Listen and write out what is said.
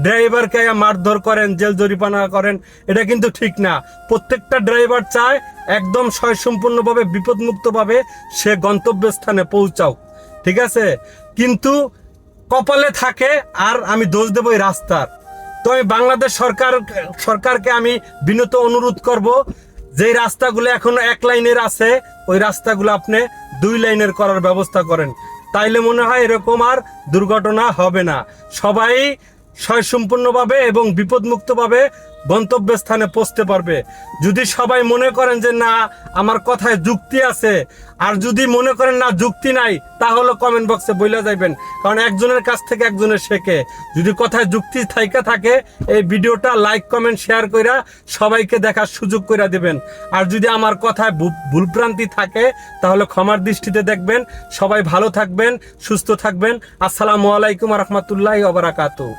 ড্রাইভারকে মারধর করেন, জেল জরিমানা করেন, এটা কিন্তু ঠিক না। প্রত্যেকটা ড্রাইভার চায় একদম স্বয়ংসম্পূর্ণভাবে বিপদমুক্তভাবে সে গন্তব্যস্থানে পৌঁছাও, ঠিক আছে? কিন্তু কপালে থাকে, আর আমি দোষ দেবো এই রাস্তার। তো আমি বাংলাদেশ সরকারকে আমি বিনত অনুরোধ করব, যেই রাস্তাগুলো এখনো 1 লাইনের আছে ওই রাস্তাগুলো আপনি 2 লাইনের করার ব্যবস্থা করেন। তাইলে মনে হয় এরকম আর দুর্ঘটনা হবে না। সবাই স্বয়ংসম্পূর্ণভাবে এবং বিপদমুক্তভাবে গন্তব্যস্থানে পৌঁছতে পারবে। যদি সবাই মনে করেন যে না আমার কথায় যুক্তি আছে, আর যদি মনে করেন না যুক্তি নাই, তাহলে কমেন্ট বক্সে বইলা যাইবেন, কারণ একজনের কাছ থেকে একজনের শেখে। যদি কথায় যুক্তি থাকে এই ভিডিওটা লাইক কমেন্ট শেয়ার কইরা সবাইকে দেখার সুযোগ কইরা দিবেন। আর যদি আমার কথায় ভুলভ্রান্তি থাকে তাহলে ক্ষমার দৃষ্টিতে দেখবেন। সবাই ভালো থাকবেন, সুস্থ থাকবেন। আসসালামু আলাইকুম ওয়া রাহমাতুল্লাহি ওয়া বারাকাতুহু।